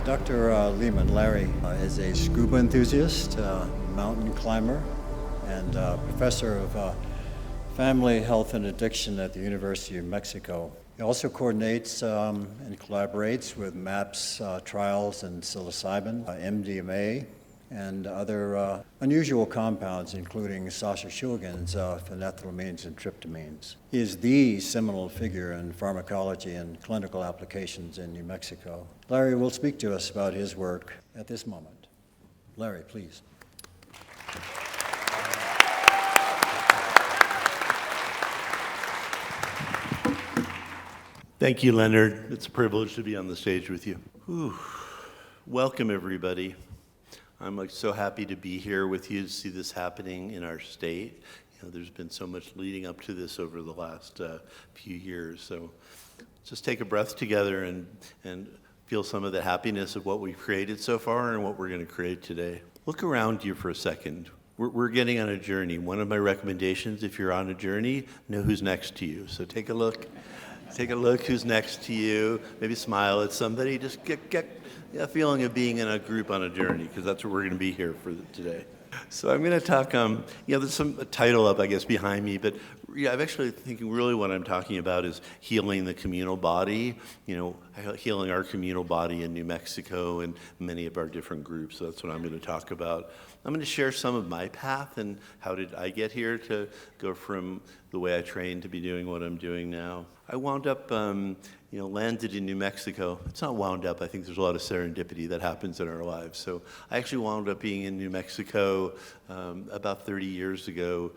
Dr. Leeman, Larry, is a scuba enthusiast, mountain climber, and professor of family health and addiction at the University of Mexico. He also coordinates and collaborates with MAPS trials in psilocybin, MDMA, and other unusual compounds, including sacituzumab's, phenethylamines, and tryptamines. He is the seminal figure in pharmacology and clinical applications in New Mexico. Larry will speak to us about his work at this moment. Larry, please. Thank you, Leonard. It's a privilege to be on the stage with you. Welcome, everybody. I'm so happy to be here with you to see this happening in our state. There's been so much leading up to this over the last few years. So just take a breath together and feel some of the happiness of what we've created so far and what we're going to create today. Look around you for a second. We're getting on a journey. One of my recommendations, if you're on a journey, know who's next to you. So take a look. Take a look who's next to you. Maybe smile at somebody. Just get a feeling of being in a group on a journey, because that's what we're going to be here for today. So I'm going to talk, there's a title up, I guess, behind me, but I'm actually thinking really what I'm talking about is healing the communal body, healing our communal body in New Mexico and many of our different groups. So that's what I'm going to talk about. I'm going to share some of my path and how did I get here to go from the way I trained to be doing what I'm doing now. I wound up, landed in New Mexico. It's not wound up. I think there's a lot of serendipity that happens in our lives. So I actually wound up being in New Mexico about 30 years ago.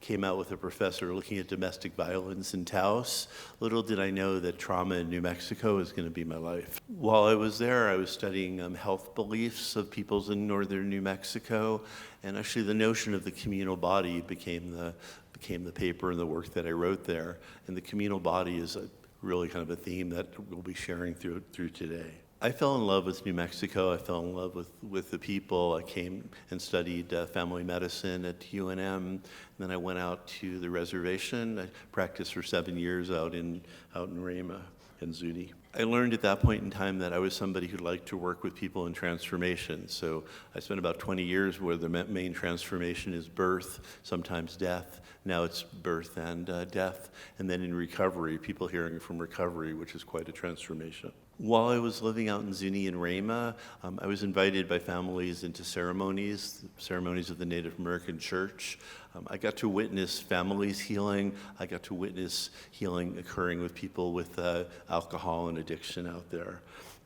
Came out with a professor looking at domestic violence in Taos. Little did I know that trauma in New Mexico is going to be my life. While I was there, I was studying health beliefs of peoples in northern New Mexico, and actually the notion of the communal body became the paper and the work that I wrote there. And the communal body is really kind of a theme that we'll be sharing through today. I fell in love with New Mexico. I fell in love with the people. I came and studied family medicine at UNM. And then I went out to the reservation. I practiced for 7 years out in Rama and Zuni. I learned at that point in time that I was somebody who liked to work with people in transformation. So I spent about 20 years where the main transformation is birth, sometimes death. Now it's birth and death. And then in recovery, people hearing from recovery, which is quite a transformation. While I was living out in Zuni and Rama, I was invited by families into ceremonies of the Native American Church. I got to witness families healing. I got to witness healing occurring with people with alcohol and addiction out there.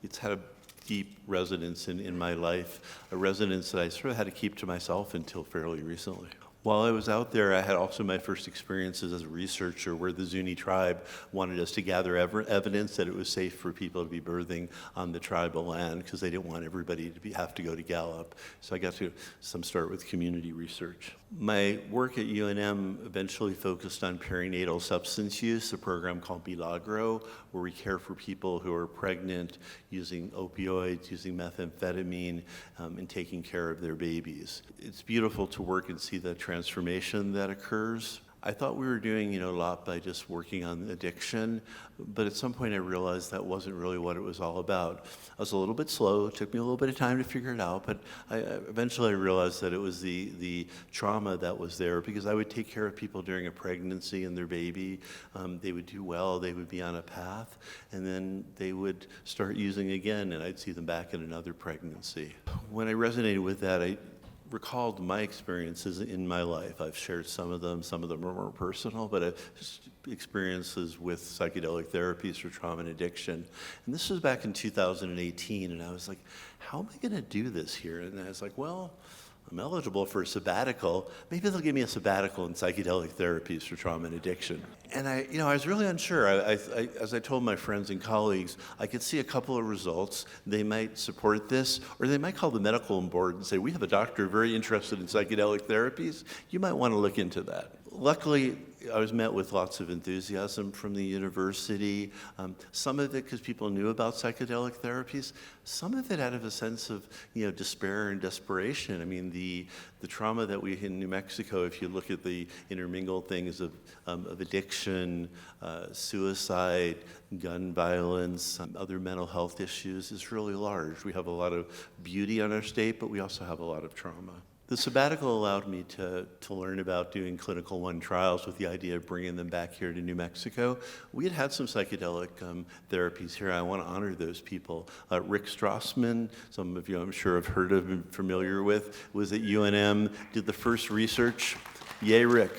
It's had a deep resonance in my life, a resonance that I sort of had to keep to myself until fairly recently. While I was out there, I had also my first experiences as a researcher where the Zuni tribe wanted us to gather evidence that it was safe for people to be birthing on the tribal land because they didn't want everybody to have to go to Gallup. So I got to start with community research. My work at UNM eventually focused on perinatal substance use, a program called Milagro, where we care for people who are pregnant using opioids, using methamphetamine, and taking care of their babies. It's beautiful to work and see the transformation that occurs. I thought we were doing a lot by just working on addiction, but at some point I realized that wasn't really what it was all about. I was a little bit slow. It took me a little bit of time to figure it out, but eventually I realized that it was the trauma that was there, because I would take care of people during a pregnancy and their baby. They would do well, they would be on a path, and then they would start using again, and I'd see them back in another pregnancy. When I resonated with that, I recalled my experiences in my life. I've shared some of them are more personal, but just experiences with psychedelic therapies for trauma and addiction. And this was back in 2018, and I was like, how am I going to do this here? And I was like, well, I'm eligible for a sabbatical. Maybe they'll give me a sabbatical in psychedelic therapies for trauma and addiction. And I was really unsure. As I told my friends and colleagues, I could see a couple of results. They might support this, or they might call the medical board and say, we have a doctor very interested in psychedelic therapies. You might want to look into that. luckily, I was met with lots of enthusiasm from the university. Some of it because people knew about psychedelic therapies. Some of it out of a sense of despair and desperation. I mean, the trauma that we in New Mexico, if you look at the intermingled things of addiction, suicide, gun violence, other mental health issues, is really large. We have a lot of beauty on our state, but we also have a lot of trauma. The sabbatical allowed me to learn about doing clinical 1 trials with the idea of bringing them back here to New Mexico. We had some psychedelic therapies here. I want to honor those people. Rick Strassman, some of you I'm sure have heard of and familiar with, was at UNM, did the first research. Yay, Rick.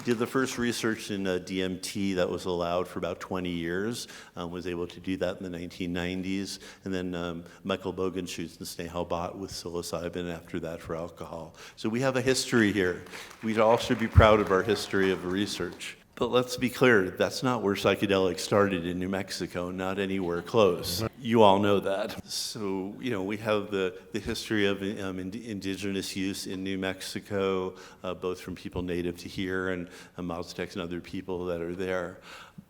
Did the first research in DMT that was allowed for about 20 years, was able to do that in the 1990s, and then Michael Bogenschutz and Snehal Bhatt with psilocybin after that for alcohol. So we have a history here. We all should be proud of our history of research. But let's be clear, that's not where psychedelics started in New Mexico, not anywhere close. You all know that. So, we have the history of indigenous use in New Mexico, both from people native to here and Maztecs and other people that are there.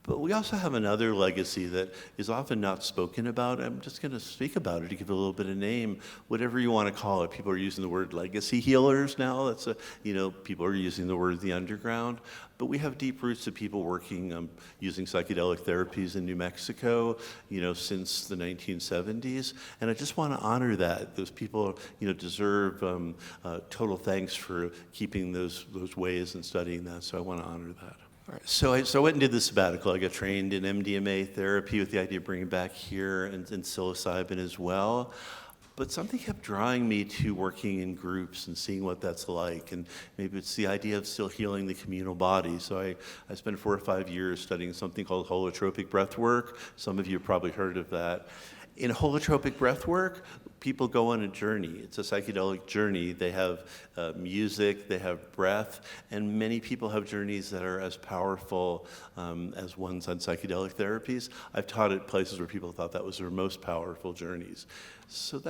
But we also have another legacy that is often not spoken about. I'm just going to speak about it to give it a little bit of name, whatever you want to call it. People are using the word legacy healers now. People are using the word the underground. But we have deep roots of people working using psychedelic therapies in New Mexico, since the 1970s. And I just want to honor that. Those people, deserve total thanks for keeping those ways and studying that. So I want to honor that. All right, so I went and did the sabbatical. I got trained in MDMA therapy with the idea of bringing back here and psilocybin as well. But something kept drawing me to working in groups and seeing what that's like. And maybe it's the idea of still healing the communal body. So I spent 4 or 5 years studying something called holotropic breath work. Some of you have probably heard of that. In holotropic breath work, people go on a journey. It's a psychedelic journey. They have music, they have breath, and many people have journeys that are as powerful as ones on psychedelic therapies. I've taught at places where people thought that was their most powerful journeys. So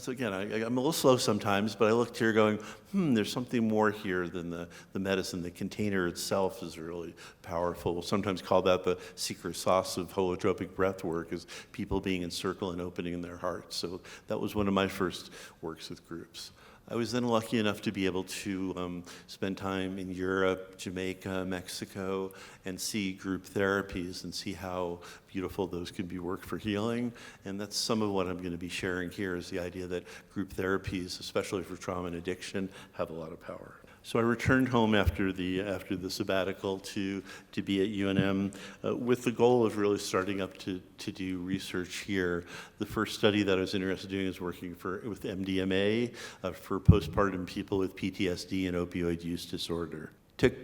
again, I'm a little slow sometimes, but I looked here going, there's something more here than the medicine. The container itself is really powerful. We'll sometimes call that the secret sauce of holotropic breath work, is people being in circle and opening in their hearts. So that was one of my first works with groups. I was then lucky enough to be able to spend time in Europe, Jamaica, Mexico, and see group therapies and see how beautiful those can be worked for healing. And that's some of what I'm going to be sharing here, is the idea that group therapies, especially for trauma and addiction, have a lot of power. So I returned home after the sabbatical to be at UNM with the goal of really starting up to do research here. The first study that I was interested in doing is working with MDMA for postpartum people with PTSD and opioid use disorder. Took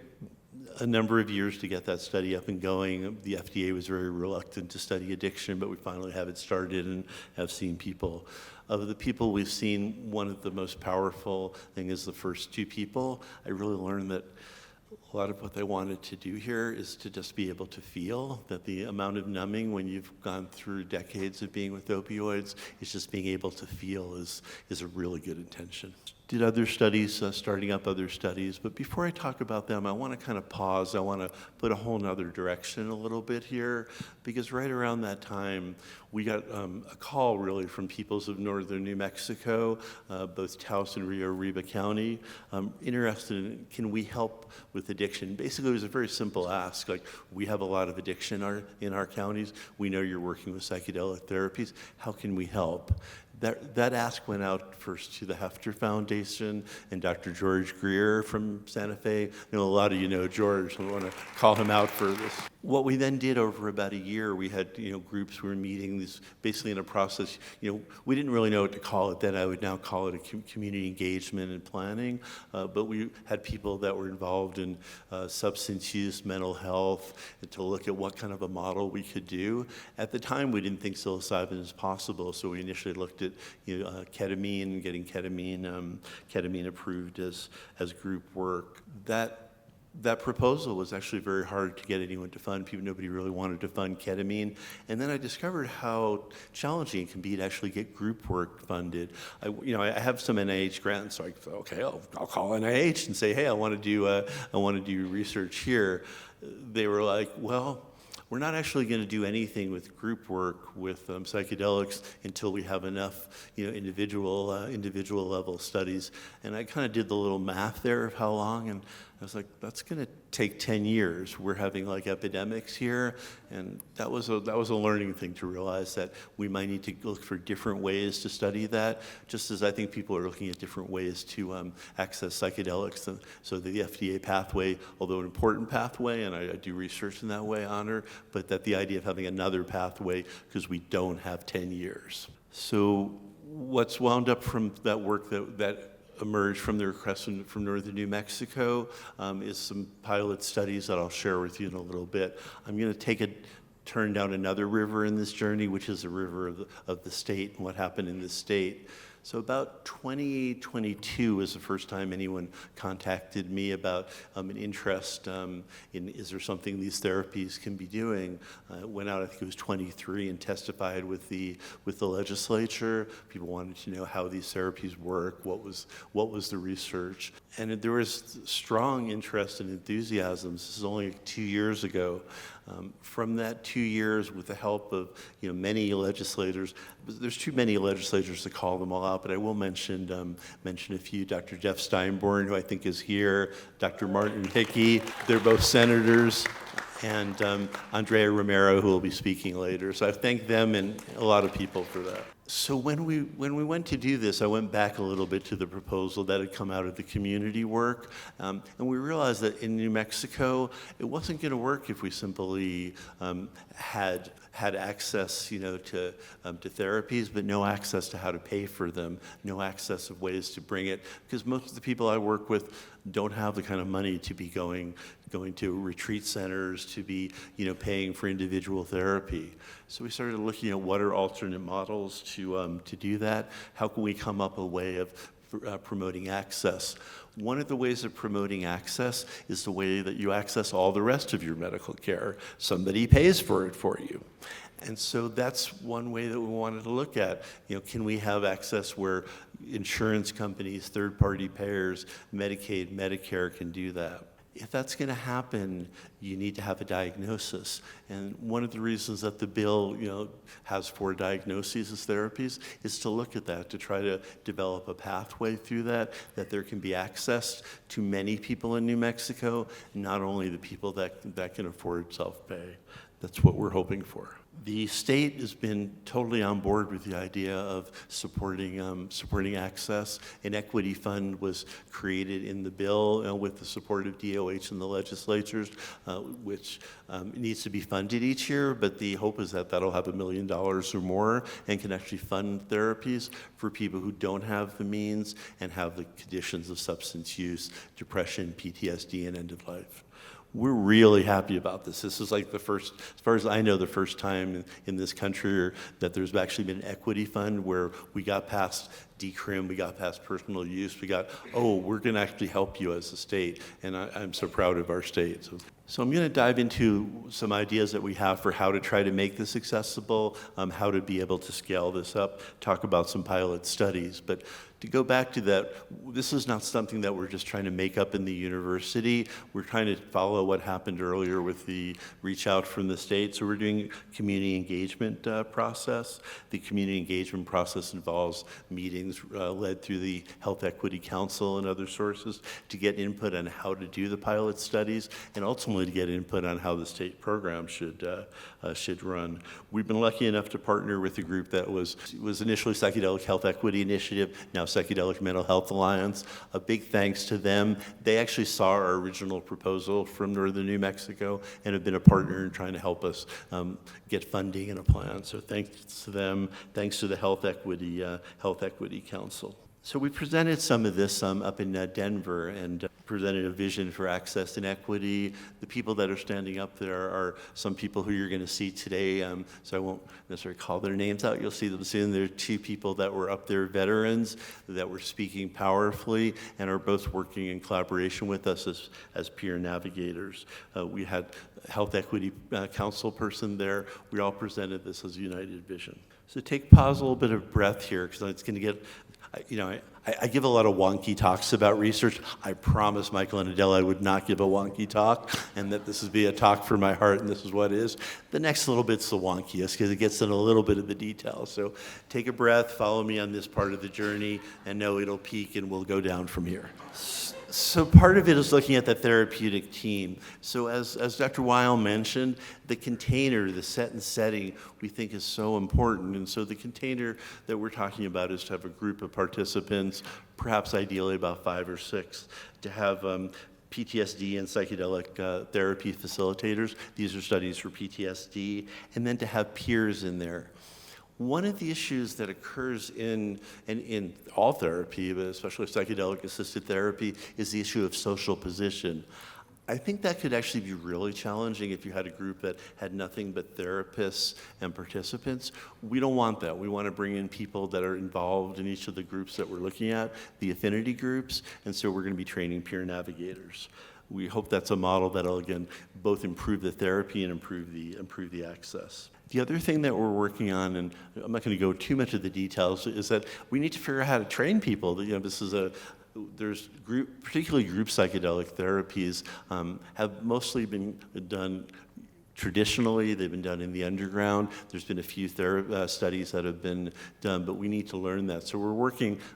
a number of years to get that study up and going. The FDA was very reluctant to study addiction, but we finally have it started and have seen people. Of the people we've seen, one of the most powerful thing is the first 2 people. I really learned that a lot of what they wanted to do here is to just be able to feel, that the amount of numbing when you've gone through decades of being with opioids is just being able to feel is a really good intention. Did other studies, starting up other studies, but before I talk about them, I want to kind of pause. I want to put a whole nother direction a little bit here, because right around that time, we got a call really from peoples of northern New Mexico, both Taos and Rio Arriba County, interested in, can we help with addiction? Basically, it was a very simple ask, like, we have a lot of addiction in our counties. We know you're working with psychedelic therapies. How can we help? That ask went out first to the Hefter Foundation and Dr. George Greer from Santa Fe. A lot of you know George, so I want to call him out for this. What we then did over about a year, we had groups were meeting, this basically in a process. We didn't really know what to call it then. I would now call it a community engagement and planning. But we had people that were involved in substance use, mental health, and to look at what kind of a model we could do. At the time, we didn't think psilocybin was possible, so we initially looked at ketamine, getting ketamine approved as group work. That that proposal was actually very hard to get anyone to fund. Nobody really wanted to fund ketamine. And then I discovered how challenging it can be to actually get group work funded. I have some NIH grants, so I thought, okay, I'll call NIH and say, hey, I want to do research here. They were like, well, we're not actually going to do anything with group work with psychedelics until we have enough, individual level studies. And I kind of did the little math there of how long, and I was like, that's going to take 10 years. We're having like epidemics here, and that was a learning thing to realize that we might need to look for different ways to study that, just as I think people are looking at different ways to access psychedelics. So the FDA pathway, although an important pathway, and I do research in that way, honor, but that the idea of having another pathway because we don't have 10 years. So what's wound up from that work that emerged from the request from northern New Mexico is some pilot studies that I'll share with you in a little bit. I'm going to take a turn down another river in this journey, which is a river of the state and what happened in the state. So about 2022 was the first time anyone contacted me about an interest in, is there something these therapies can be doing? Went out, I think it was 23, and testified with the legislature. People wanted to know how these therapies work, what was the research. And there was strong interest and enthusiasm. This is only 2 years ago. From that 2 years, with the help of many legislators, there's too many legislators to call them all out, but I will mention a few. Dr. Jeff Steinborn, who I think is here, Dr. Martin Hickey, they're both senators, and Andrea Romero, who will be speaking later. So I thank them and a lot of people for that. So when we went to do this, I went back a little bit to the proposal that had come out of the community work, and we realized that in New Mexico, it wasn't going to work if we simply had access, to therapies, but no access to how to pay for them, no access of ways to bring it, because most of the people I work with don't have the kind of money to be going to retreat centers, to be paying for individual therapy. So we started looking at what are alternate models to do that. How can we come up with a way of promoting access? One of the ways of promoting access is the way that you access all the rest of your medical care. Somebody pays for it for you. And so that's one way that we wanted to look at. Can we have access where insurance companies, third-party payers, Medicaid, Medicare can do that? If that's going to happen, you need to have a diagnosis. And one of the reasons that the bill, has 4 diagnoses as therapies is to look at that, to try to develop a pathway through that there can be access to many people in New Mexico, not only the people that can afford self-pay. That's what we're hoping for. The state has been totally on board with the idea of supporting access. An equity fund was created in the bill with the support of DOH and the legislatures, which needs to be funded each year, but the hope is that that'll have $1 million or more and can actually fund therapies for people who don't have the means and have the conditions of substance use, depression, PTSD, and end of life. We're really happy about this. This is like the first, as far as I know, the first time in this country that there's actually been an equity fund where we got past decrim, we got past personal use, we're going to actually help you as a state, and I'm so proud of our state. So I'm going to dive into some ideas that we have for how to try to make this accessible, how to be able to scale this up, talk about some pilot studies. But to go back to that, this is not something that we're just trying to make up in the university. We're trying to follow what happened earlier with the reach out from the state. So we're doing community engagement process. The community engagement process involves meetings led through the Health Equity Council and other sources to get input on how to do the pilot studies and ultimately to get input on how the state program should run. We've been lucky enough to partner with a group that was initially Psychedelic Health Equity Initiative, now Psychedelic Mental Health Alliance. A big thanks to them. They actually saw our original proposal from northern New Mexico and have been a partner in trying to help us get funding and a plan. So thanks to them. Thanks to the Health Equity Council. So we presented some of this up in Denver and presented a vision for access and equity. The people that are standing up there are some people who you're going to see today, so I won't necessarily call their names out. You'll see them soon. There are two people that were up there, veterans, that were speaking powerfully and are both working in collaboration with us as peer navigators. We had a Health Equity Council person there. We all presented this as a united vision. So pause a little bit of breath here, because it's going to get, I give a lot of wonky talks about research. I promised Michael and Adele I would not give a wonky talk, and that this would be a talk from my heart, and this is what it is. The next little bit's the wonkiest, because it gets in a little bit of the details. So take a breath, follow me on this part of the journey, and know it'll peak and we'll go down from here. So part of it is looking at the therapeutic team. So as Dr. Weil mentioned, the container, the set and setting, we think is so important. And so the container that we're talking about is to have a group of participants, perhaps ideally about 5 or 6, to have PTSD and psychedelic therapy facilitators. These are studies for PTSD. And then to have peers in there. One of the issues that occurs in all therapy, but especially psychedelic-assisted therapy, is the issue of social position. I think that could actually be really challenging if you had a group that had nothing but therapists and participants. We don't want that. We want to bring in people that are involved in each of the groups that we're looking at, the affinity groups, and so we're going to be training peer navigators. We hope that's a model that'll, again, both improve the therapy and improve the access. The other thing that we're working on, and I'm not going to go too much of the details, is that we need to figure out how to train people. There's particularly group psychedelic therapies have mostly been done traditionally. They've been done in the underground. There's been a few studies that have been done, but we need to learn that. So we're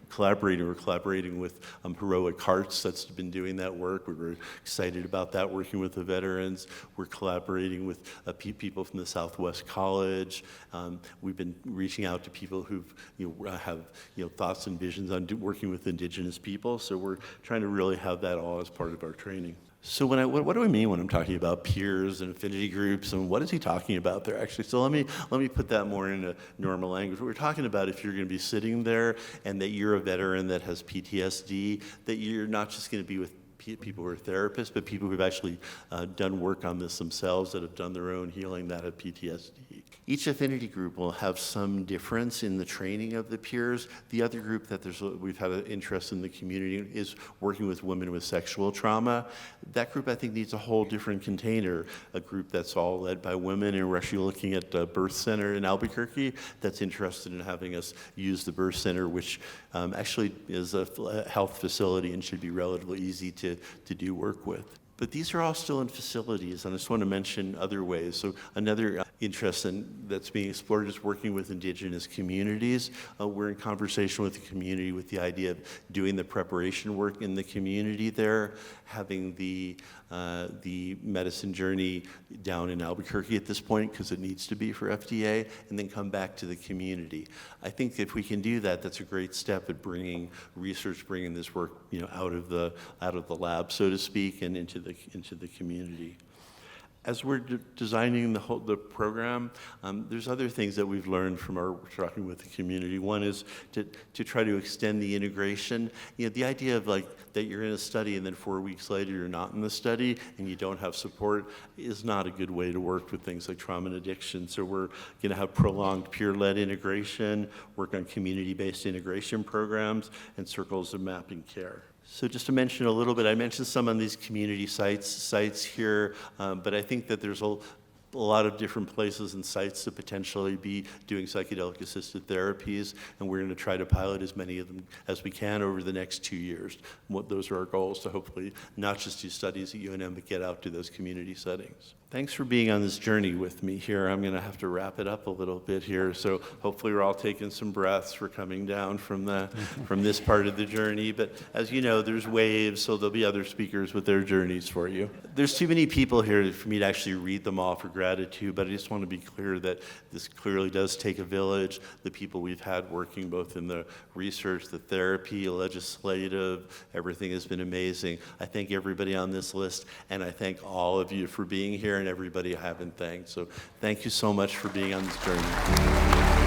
collaborating with Heroic Hearts that's been doing that work. We're very excited about that, working with the veterans. We're collaborating with people from the Southwest College. We've been reaching out to people who have thoughts and visions on working with Indigenous people. So we're trying to really have that all as part of our training. So what do I mean when I'm talking about peers and affinity groups, and what is he talking about there actually? So let me put that more into normal language. What we're talking about, if you're going to be sitting there and that you're a veteran that has PTSD, that you're not just going to be with people who are therapists, but people who've actually done work on this themselves, that have done their own healing, that have PTSD. Each affinity group will have some difference in the training of the peers. The other group that we've had an interest in the community is working with women with sexual trauma. That group, I think, needs a whole different container, a group that's all led by women, and we're actually looking at the birth center in Albuquerque that's interested in having us use the birth center, which actually is a health facility and should be relatively easy to do work with. But these are all still in facilities, and I just want to mention other ways. So another interest that's being explored is working with Indigenous communities. We're in conversation with the community with the idea of doing the preparation work in the community there, having the medicine journey down in Albuquerque at this point, because it needs to be for FDA, and then come back to the community. I think if we can do that, that's a great step at bringing this work, out of the lab, so to speak, and into the community. As we're designing the program, there's other things that we've learned from our talking with the community. One is to try to extend the integration. The idea of that you're in a study and then 4 weeks later you're not in the study and you don't have support is not a good way to work with things like trauma and addiction. So we're going to have prolonged peer-led integration, work on community-based integration programs, and circles of mapping care. So just to mention a little bit, I mentioned some on these community sites here, but I think that there's a lot of different places and sites to potentially be doing psychedelic-assisted therapies, and we're going to try to pilot as many of them as we can over the next 2 years. Those are our goals, to hopefully not just do studies at UNM, but get out to those community settings. Thanks for being on this journey with me here. I'm going to have to wrap it up a little bit here, so hopefully we're all taking some breaths. We're coming down from this part of the journey, but as you know, there's waves, so there'll be other speakers with their journeys for you. There's too many people here for me to actually read them all for gratitude, but I just want to be clear that this clearly does take a village. The people we've had working both in the research, the therapy, legislative, everything has been amazing. I thank everybody on this list, and I thank all of you for being here, and everybody I haven't thanked. So thank you so much for being on this journey.